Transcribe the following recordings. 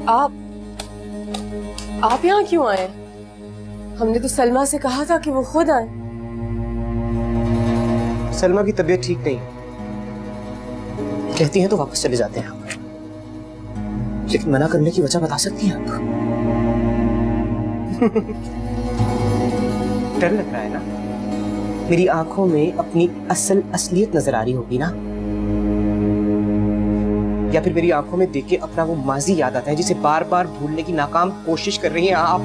आप आप यहाँ क्यों आए? हमने तो सलमा से कहा था कि वो खुद आए। सलमा की तबीयत ठीक नहीं, कहती हैं तो वापस चले जाते हैं आप, लेकिन मना करने की वजह बता सकती हैं आप? डर लग रहा है ना? मेरी आंखों में अपनी असलियत नजर आ रही होगी ना? या फिर मेरी आंखों में देख के अपना वो माजी याद आता है जिसे बार बार भूलने की नाकाम कोशिश कर रही हैं आप?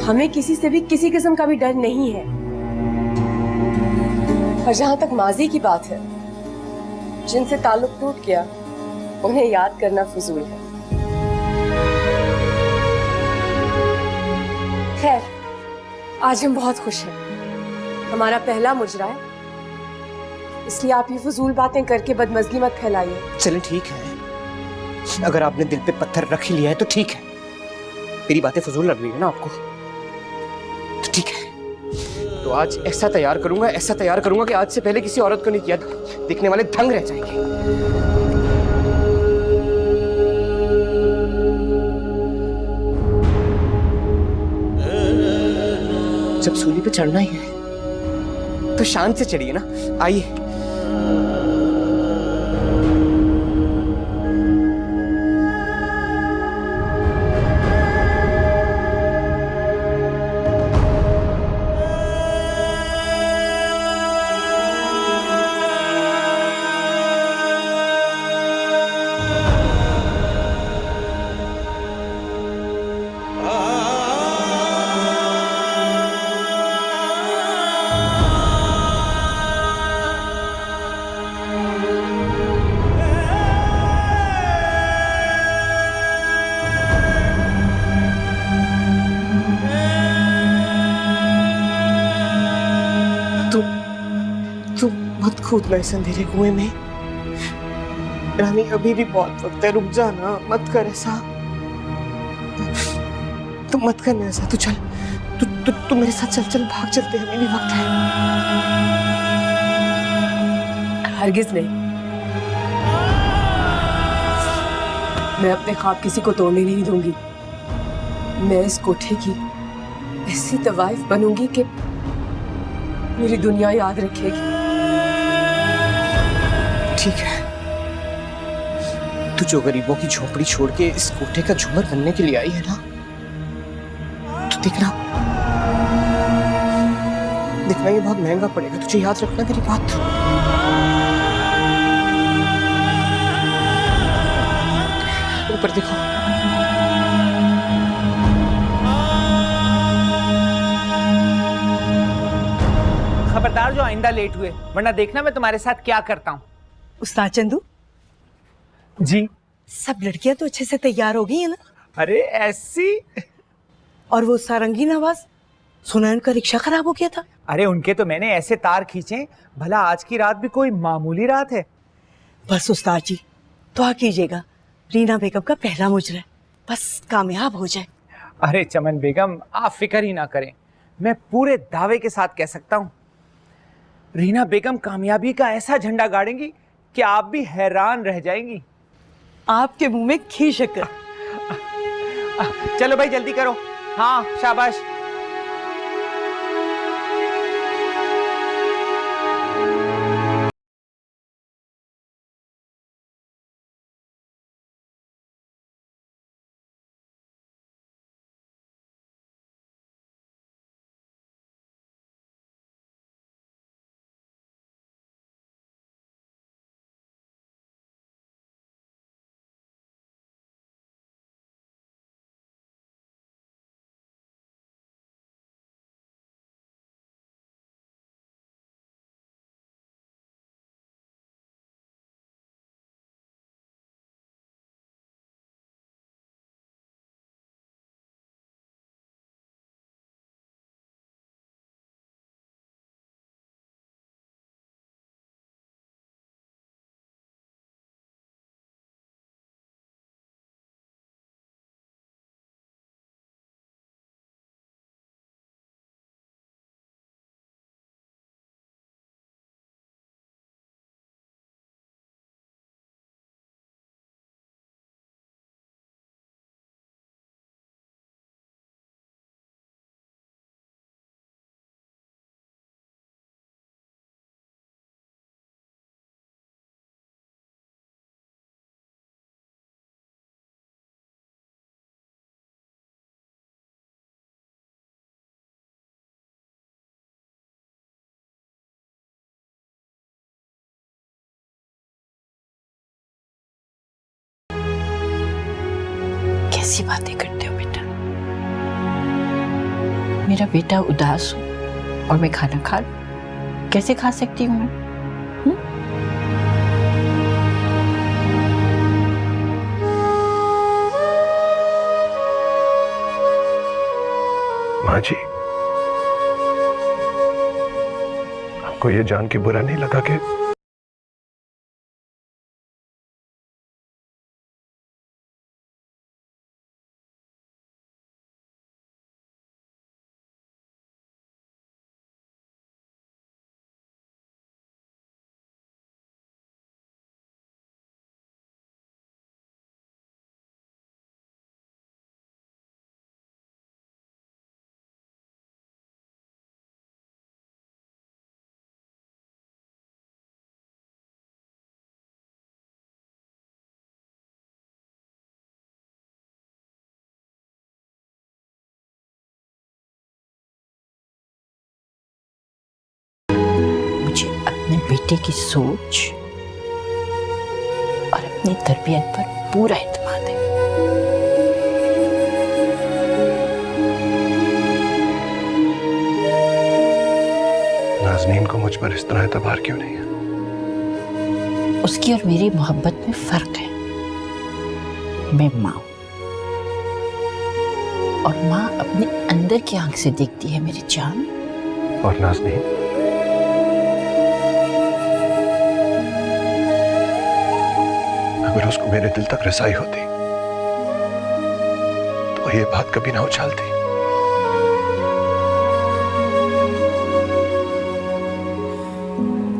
हमें किसी से भी किसी किस्म का भी डर नहीं है, और जहां तक माजी की बात है, जिनसे ताल्लुक टूट गया उन्हें याद करना फजूल है। खैर, आज हम बहुत खुश हैं। हमारा पहला मुजरा है, इसलिए आप ये फजूल बातें करके बदमजगी मत फैलाइए। चलें ठीक है, अगर आपने दिल पे पत्थर रख ही लिया है तो ठीक है। मेरी बातें फजूल लग रही है ना आपको, तो ठीक है। तो आज ऐसा तैयार करूंगा कि आज से पहले किसी औरत को नहीं किया, देखने वाले दंग रह जाएंगे। जब सूली पे चढ़ना ही है तो शान से चढ़िए ना। आइए। तुम मत कूदना इस अंधेरे कुएं में। रानी अभी भी बहुत वक्त है, रुक जाना, मत कर ऐसा। तुम मत करना ऐसा, तू चल, तू मेरे साथ चल, भाग चलते हैं, अभी भी वक्त है। हरगिज नहीं, मैं अपने ख्वाब किसी को तोड़ने नहीं दूंगी। मैं इस कोठे की ऐसी तवाइफ बनूंगी कि मेरी दुनिया याद रखेगी। ठीक है, तू जो गरीबों की झोपड़ी छोड़ के इस कोठे का झूमर बनने के लिए आई है ना, तो देखना ये बहुत महंगा पड़ेगा, तुझे याद रखना मेरी बात। ऊपर देखो। खबरदार जो आइंदा लेट हुए, वरना देखना मैं तुम्हारे साथ क्या करता हूँ। उस्ताद चंदू जी। सब लड़कियां तो अच्छे से तैयार हो गई है ना? अरे ऐसी। और वो सारंगी नवाज, सुना उनका रिक्शा खराब हो गया था। अरे उनके तो मैंने ऐसे तार खींचे, भला आज की रात भी कोई मामूली रात है। बस उस्ताद जी दुआ कीजिएगा, रीना बेगम का पहला मुजरा है, बस कामयाब हो जाए। अरे चमन बेगम, आप फिक्र ही ना करें, मैं पूरे दावे के साथ कह सकता हूँ, रीना बेगम कामयाबी का ऐसा झंडा गाड़ेंगी कि आप भी हैरान रह जाएंगी। आपके मुंह में घी शक्कर। चलो भाई जल्दी करो। हाँ शाबाश। कैसी बातें करते हो बेटा? मेरा बेटा उदास हो और मैं खाना खा लूं? कैसे खा सकती हूँ मैं? माँ जी, आपको ये जान के बुरा नहीं लगा कि मुझे अपने बेटे की सोच और अपनी तरबियत पर पूरा एतमाद है। नाज़नीन को मुझ पर इस तरह एतबार क्यों नहीं है? उसकी और मेरी मोहब्बत में फर्क है। मैं माँ हूं और माँ अपने अंदर की आंख से देखती है मेरी जान। और नाज़नीन, अगर उसको मेरे दिल तक रसाई होती तो ये बात कभी ना उछालती।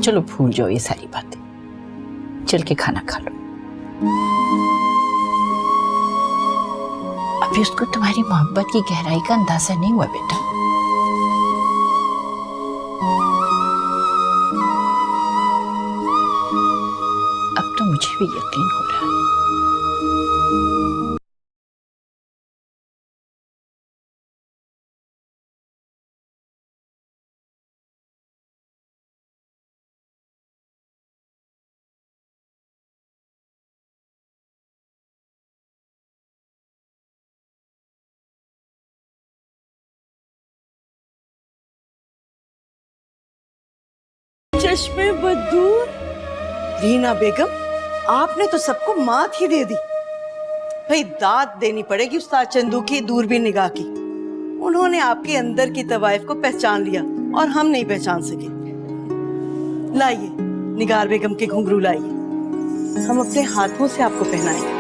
चलो भूल जाओ ये सारी बातें, चल के खाना खा लो। अभी उसको तुम्हारी मोहब्बत की गहराई का अंदाजा नहीं हुआ बेटा। अब तो मुझे भी यकीन हो रहा है। चश्मे बदूर। रीना बेगम, आपने तो सबको मात ही दे दी। भाई दाद देनी पड़ेगी उस्ताद चंदू की दूरबीन निगाह की। उन्होंने आपके अंदर की तवाइफ को पहचान लिया और हम नहीं पहचान सके। लाइए निगार बेगम के घुंघरू लाइए, हम अपने हाथों से आपको पहनाएंगे।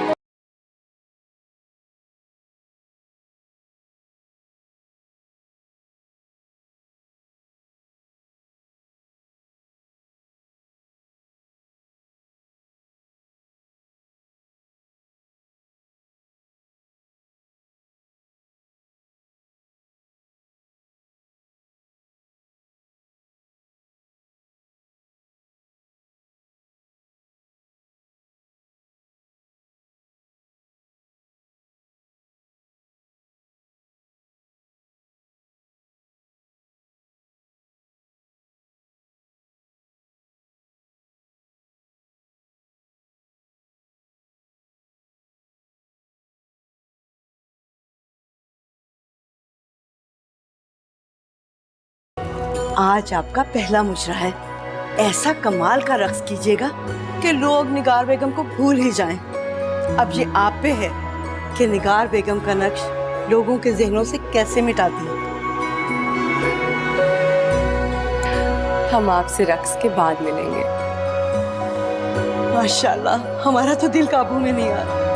आज आपका पहला मुजरा है। ऐसा कमाल का रक्स कीजिएगा कि लोग निगार बेगम को भूल ही जाएं। अब ये आप पे है कि निगार बेगम का नक्श लोगों के जहनों से कैसे मिटाती है। हम आपसे रक्स के बाद मिलेंगे। माशाल्लाह, हमारा तो दिल काबू में नहीं आ रहा।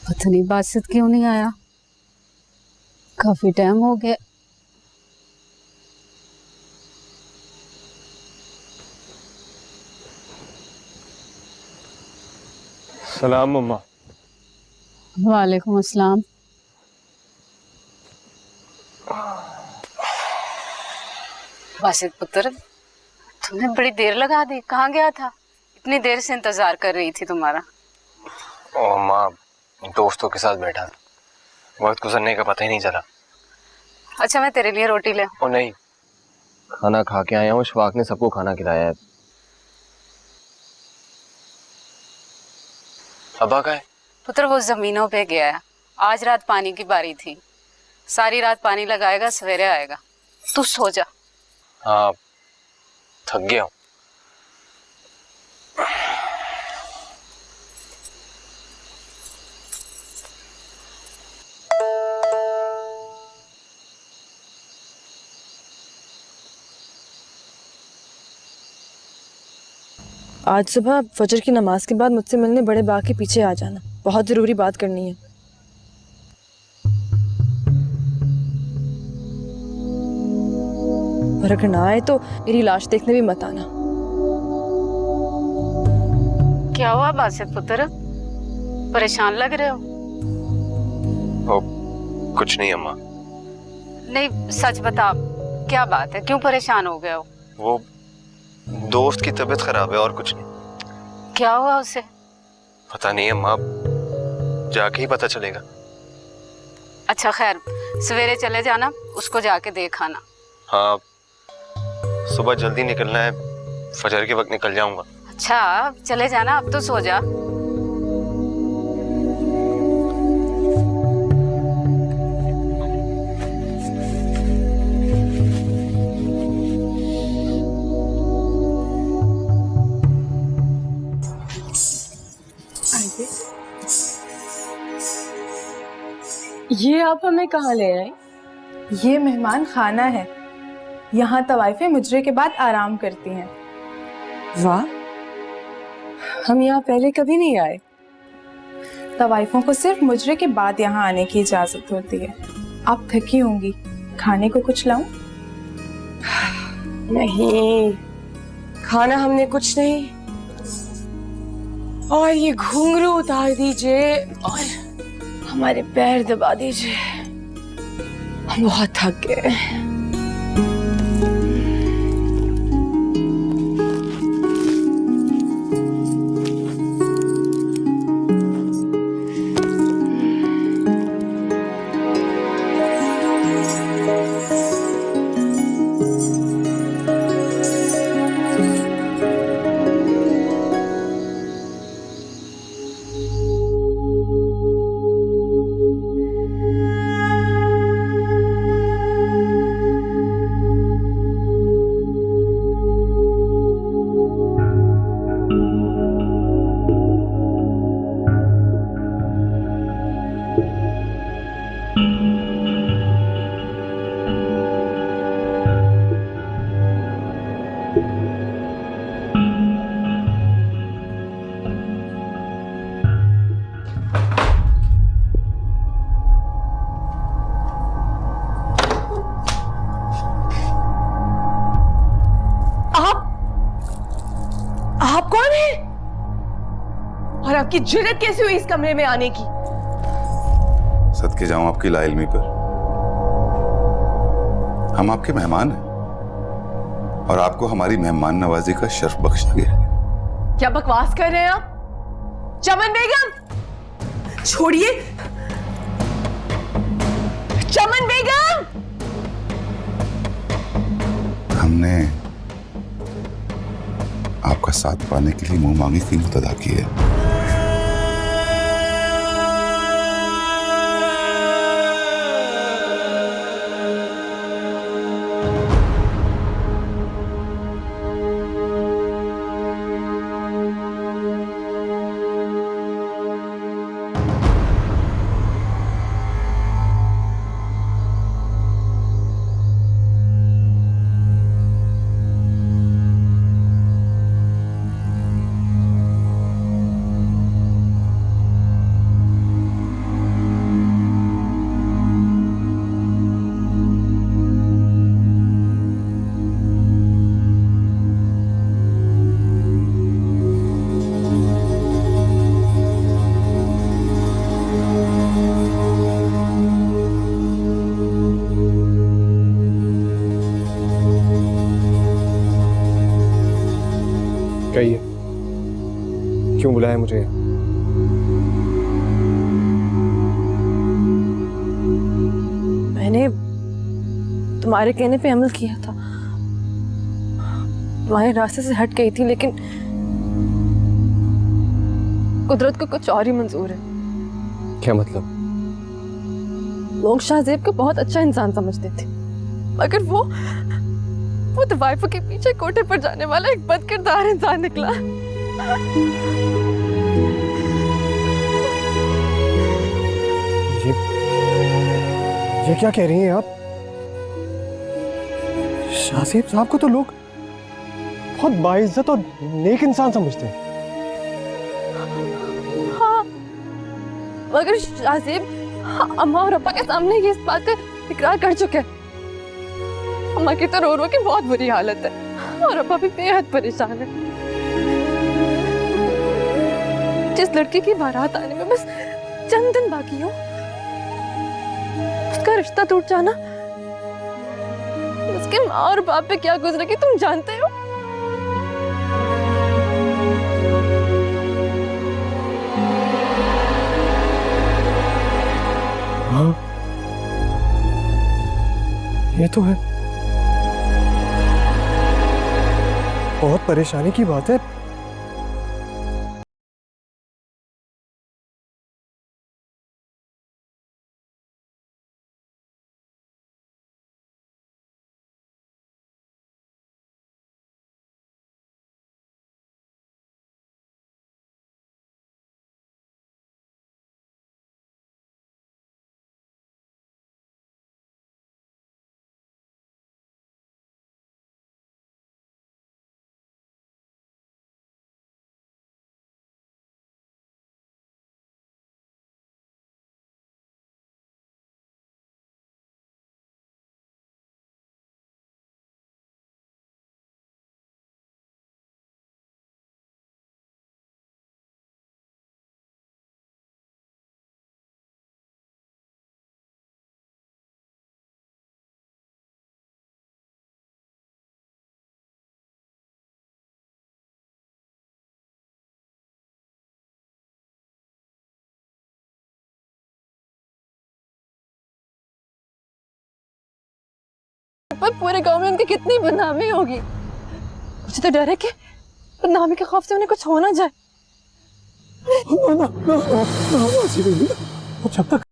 पता नहीं बासित क्यों नहीं आया, काफी टाइम हो गया। सलाम मम्मा। वालेकुम अस्सलाम। बासित पुत्र, तुमने बड़ी देर लगा दी, कहाँ गया था? इतनी देर से इंतजार कर रही थी तुम्हारा। ओ माँ, दोस्तों के साथ बैठा था, वक्त गुजरने का पता ही नहीं चला। अच्छा, मैं तेरे लिए रोटी ले। ओ नहीं, खाना खा के आया हूँ, शफाक ने सबको खाना खिलाया है। अब्बा का है? पुत्र वो जमीनों पे गया है, आज रात पानी की बारी थी, सारी रात पानी लगाएगा, सवेरे आएगा। तू सो जा। हाँ, थक गया हूँ। आज सुबह फजर की नमाज के बाद मुझसे मिलने बड़े बाग के पीछे आ जाना, बहुत ज़रूरी बात करनी है। और अगर ना आए तो मेरी लाश देखने भी मत आना। क्या हुआ बासित पुत्र, परेशान लग रहे हो? ओ, कुछ नहीं अम्मा। नहीं, सच बता, क्या बात है, क्यों परेशान हो गए हो? वो दोस्त की तबीयत खराब है और कुछ नहीं। क्या हुआ उसे? पता नहीं अम्मा, जाके ही पता चलेगा। अच्छा खैर, सवेरे चले जाना, उसको जाके देख आना। हाँ, सुबह जल्दी निकलना है, फजर के वक्त निकल जाऊंगा। अच्छा, चले जाना, अब तो सो जा। ये आप हमें कहाँ ले आए? ये मेहमान खाना है, यहाँ तवाइफें मुजरे के बाद आराम करती हैं। वाह, हम यहाँ पहले कभी नहीं आए। तवाइफों को सिर्फ मुजरे के बाद यहाँ आने की इजाजत होती है। आप थकी होंगी, खाने को कुछ लाऊं? नहीं, खाना हमने कुछ नहीं। और ये घुंघरू उतार दीजिए और हमारे पैर दबा दीजिए, हम बहुत थक गए। आप कौन हैं? और आपकी जुर्रत कैसे हुई इस कमरे में आने की? सदके जाऊं आपकी लाइल्मी पर। हम आपके मेहमान हैं और आपको हमारी मेहमान नवाजी का शर्फ बख्शा गया। क्या बकवास कर रहे हैं आप? चमन बेगम, छोड़िए। चमन बेगम, हमने आपका साथ पाने के लिए मुंह मांगी कीमत अदा की है। क्यों बुलाया मुझे यहाँ? मैंने तुम्हारे कहने पे अमल किया था, तुम्हारे रास्ते से हट गई थी, लेकिन कुदरत को कुछ और ही मंजूर है। क्या मतलब? लोग शाहजेब को बहुत अच्छा इंसान समझते थे, मगर वो तवाइफों के पीछे कोठे पर जाने वाला एक बदकिरदार इंसान निकला। ये क्या कह रही हैं आप? शाहजेब साहब को तो लोग बहुत बाइज्जत और नेक इंसान समझते हैं। हाँ, मगर शाहजेब अम्मा और अब्बा के सामने ये इस बात का इकरार कर चुके हैं। अम्मा की तो रो रो की बहुत बुरी हालत है और अब्बा भी बेहद परेशान है। जिस लड़के की बारात आने में बस चंद दिन बाकी हो, उसका रिश्ता टूट जाना उसके माँ और बाप पे क्या गुजरेगी तुम जानते हो। हाँ, ये तो है, बहुत परेशानी की बात है। पर पूरे गांव में उनकी कितनी बदनामी होगी। मुझे तो डर है कि बदनामी के खौफ से उन्हें कुछ हो ना जाए। जब तक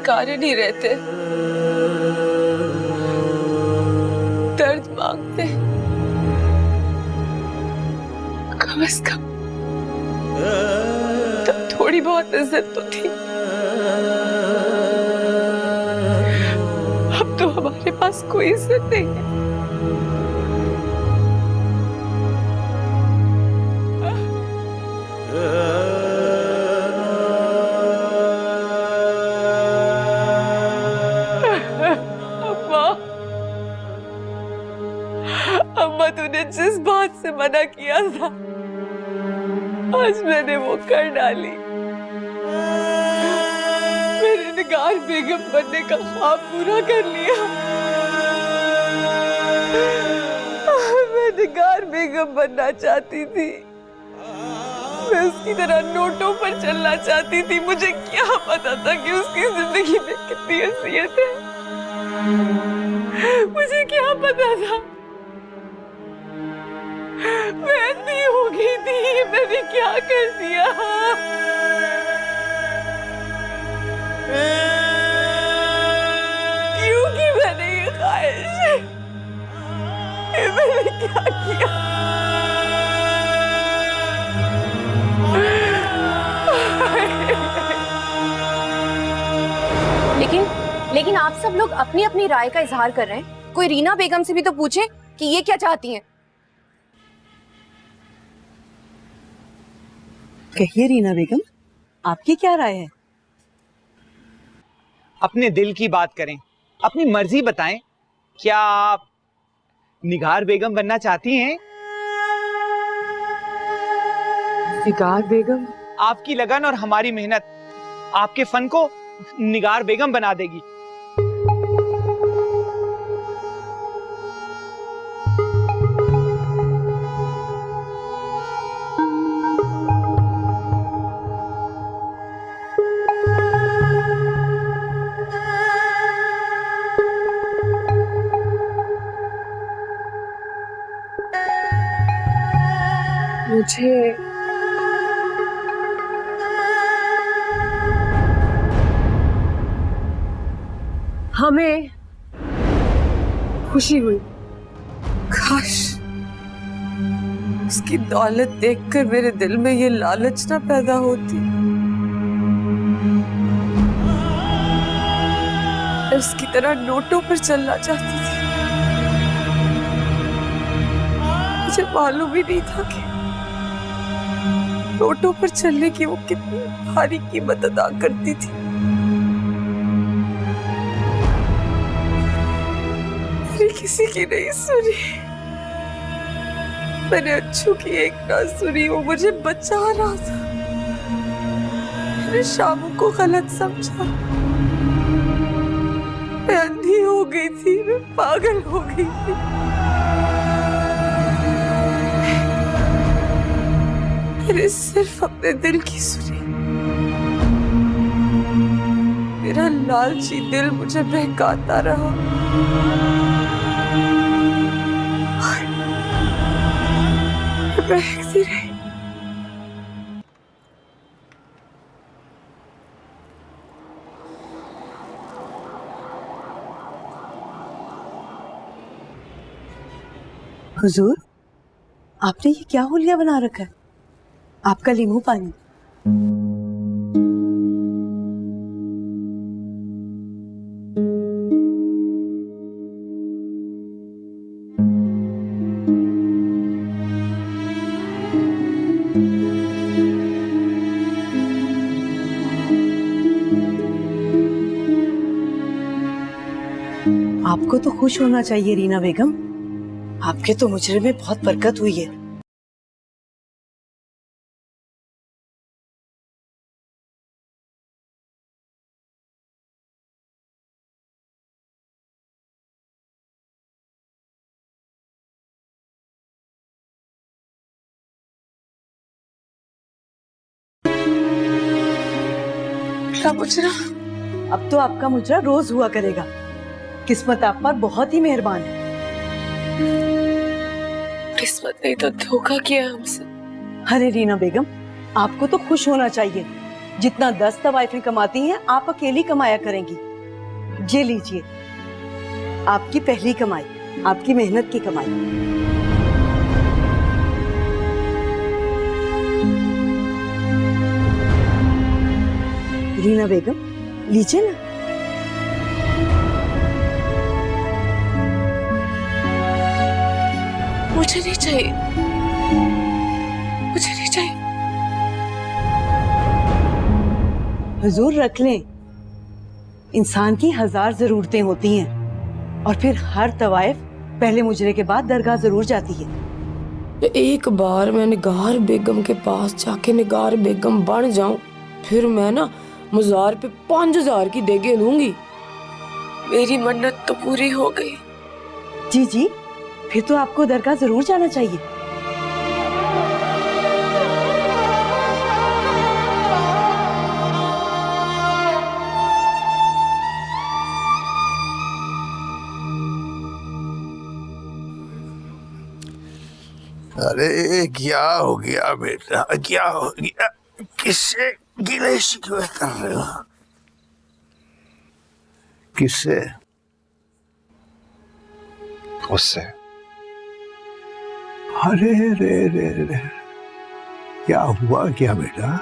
भिखारी नहीं रहते, दर्द मांगते। कम से कम तब थोड़ी बहुत इज्जत तो थी। अब तो हमारे पास कोई इज्जत नहीं है। अम्मा, तूने जिस बात से मना किया था आज मैंने वो कर डाली। मेरे निगार बेगम बनने का ख्वाब पूरा कर लिया। मैं निगार बेगम बनना चाहती थी, मैं उसकी तरह नोटों पर चलना चाहती थी। मुझे क्या पता था कि उसकी जिंदगी में कितनी असलियत है। मुझे क्या पता था। मैं अंधी हो गई थी। मैंने क्या कर दिया। क्यों की मैंने ये ख्वाहिश, मैंने क्या किया। लेकिन आप सब लोग अपनी अपनी राय का इजहार कर रहे हैं। कोई रीना बेगम से भी तो पूछे कि ये क्या चाहती हैं। कहिए रीना बेगम, आपकी क्या राय है? अपने दिल की बात करें, अपनी मर्जी बताएं। क्या आप निगार बेगम बनना चाहती हैं? निगार बेगम? आपकी लगन और हमारी मेहनत आपके फन को निगार बेगम बना देगी। मुझे हमें खुशी हुई। काश उसकी दौलत देखकर मेरे दिल में ये लालच ना पैदा होती। मैं उसकी तरह नोटों पर चलना चाहती थी। मुझे मालूम ही नहीं था कि नोटों पर चलने की वो कितनी भारी कीमत अदा करती थी। मैंने किसी की नहीं सुनी। मैंने अच्छू की एक ना सुनी। वो मुझे बचा रहा था। मैंने शामू को गलत समझा। मैं अंधी हो गई थी, मैं पागल हो गई थी। मैंने सिर्फ अपने दिल की सुनी। मेरा लालची दिल मुझे बहकाता रहा। बहकती रही। हुजूर, आपने ये क्या हुलिया बना रखा है? आपका लींबू पानी। आपको तो खुश होना चाहिए रीना बेगम। आपके तो मुजरे में बहुत बरकत हुई है। क्या मुजरा? अब तो आपका मुजरा रोज हुआ करेगा। किस्मत आप पर बहुत ही मेहरबान है। किस्मत ने तो धोखा किया हमसे। अरे रीना बेगम, आपको तो खुश होना चाहिए। जितना 10 तवाइफें कमाती हैं आप अकेली कमाया करेंगी। ये लीजिए आपकी पहली कमाई, आपकी मेहनत की कमाई। रीना बेगम लीजिए ना। मुझे नहीं चाहिए, मुझे नहीं चाहिए। हुजूर रख लें, इंसान की 1000 जरूरतें होती हैं और फिर हर तवाइफ पहले मुजरे के बाद दरगाह जरूर जाती है। एक बार मैं निगार बेगम के पास जाके निगार बेगम बन जाऊं, फिर मैं ना मजार पे 5000 की देगे दूंगी। मेरी मन्नत तो पूरी हो गई। जी जी, फिर तो आपको दरगाह जरूर जाना चाहिए। अरे क्या हो गया बेटा, क्या हो गया? किससे गिले शिकवे कर रहे हो? किससे? उससे। अरे रे रे रे, क्या हुआ क्या बेटा?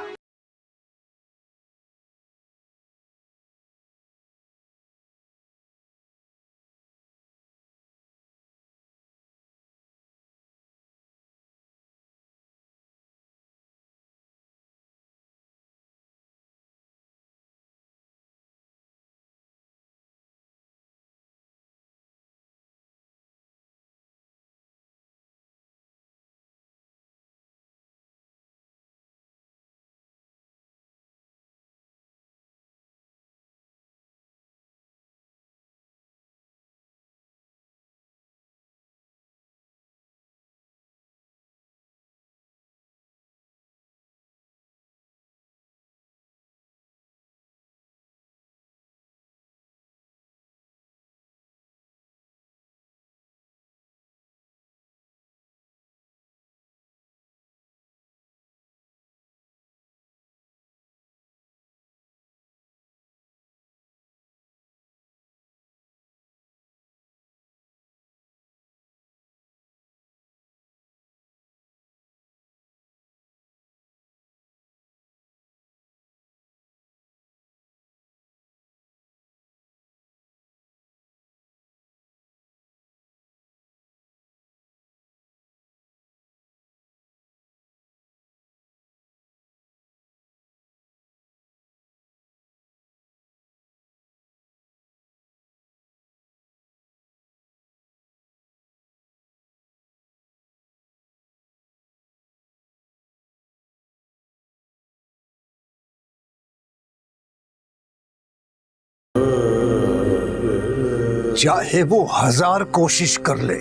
चाहे वो 1000 कोशिश कर ले,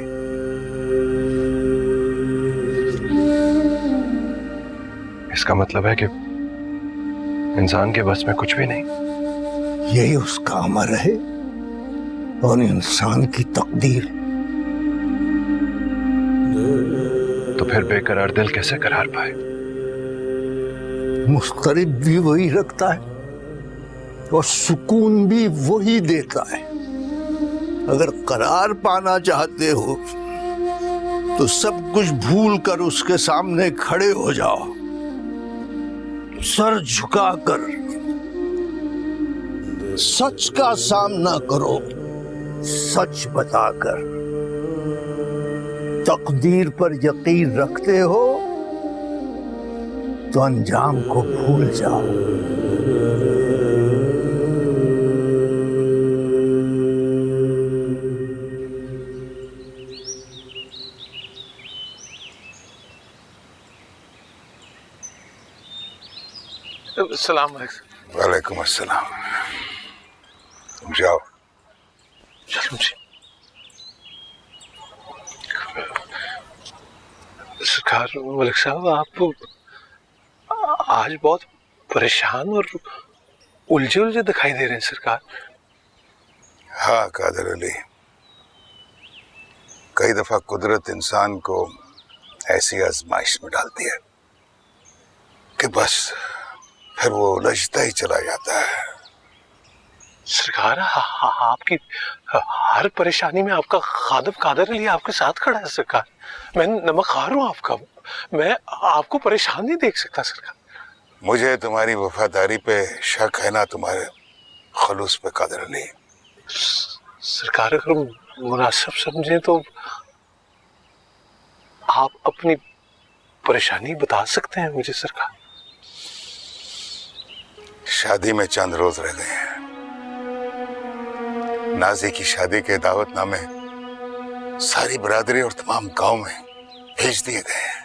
इसका मतलब है कि इंसान के बस में कुछ भी नहीं। यही उसका अमर है और इंसान की तकदीर। तो फिर बेकरार दिल कैसे करार पाए? मुस्तरिब भी वही रखता है और सुकून भी वही देता है। अगर करार पाना चाहते हो तो सब कुछ भूल कर उसके सामने खड़े हो जाओ, सर झुकाकर सच का सामना करो, सच बताकर। तकदीर पर यकीन रखते हो तो अंजाम को भूल जाओ। सलाम। वालेकुम अस्सलाम। जाओ। सरकार, मलिक साहब आप आज बहुत परेशान और उलझे उलझे दिखाई दे रहे हैं सरकार। हाँ कादर अली, कई दफा कुदरत इंसान को ऐसी आजमाइश में डालती है कि बस फिर वो उलझता ही चला जाता है। सरकार आपकी हर परेशानी में आपका खादम कादर अली आपके साथ खड़ा है सरकार। मैं नमकहार हूँ आपका, मैं आपको परेशान नहीं देख सकता सरकार। मुझे तुम्हारी वफादारी पे शक है ना तुम्हारे खलूस पे कादर अली। सरकार अगर मुनासिब समझे तो आप अपनी परेशानी बता सकते हैं मुझे सरकार। शादी में चंद रोज रह गए हैं। नाजी की शादी के दावतनामे सारी बरादरी और तमाम गांव में भेज दिए गए हैं।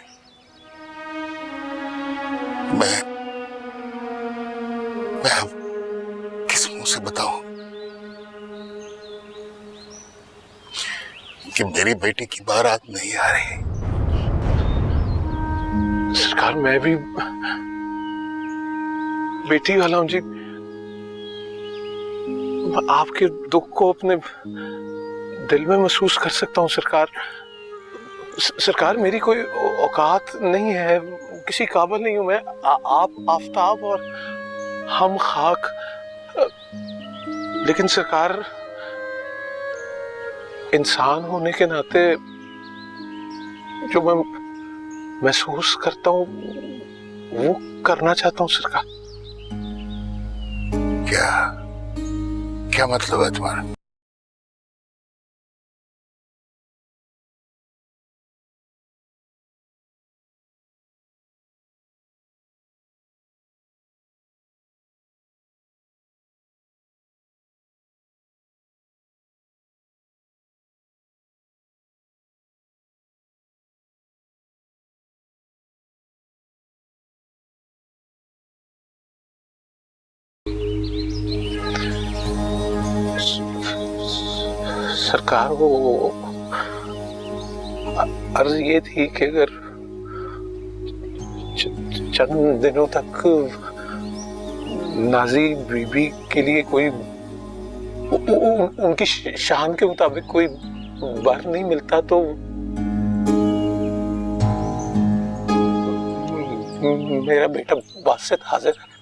मैं अब किस मुंह से बताऊं कि मेरी बेटी की बारात नहीं आ रही। सरकार मैं भी बेटी वाला हूं जी, आपके दुख को अपने दिल में महसूस कर सकता हूं सरकार। सरकार मेरी कोई औकात नहीं है, किसी काबिल नहीं हूं मैं। आप आफताब और हम खाक, लेकिन सरकार इंसान होने के नाते जो मैं महसूस करता हूं वो करना चाहता हूं सरकार। क्या मतलब है तुम्हारा? सरकार वो अर्ज ये थी कि अगर चंद दिनों तक नाजी बीबी के लिए कोई उनकी शान के मुताबिक कोई वर नहीं मिलता तो मेरा बेटा बासित हाजिर है।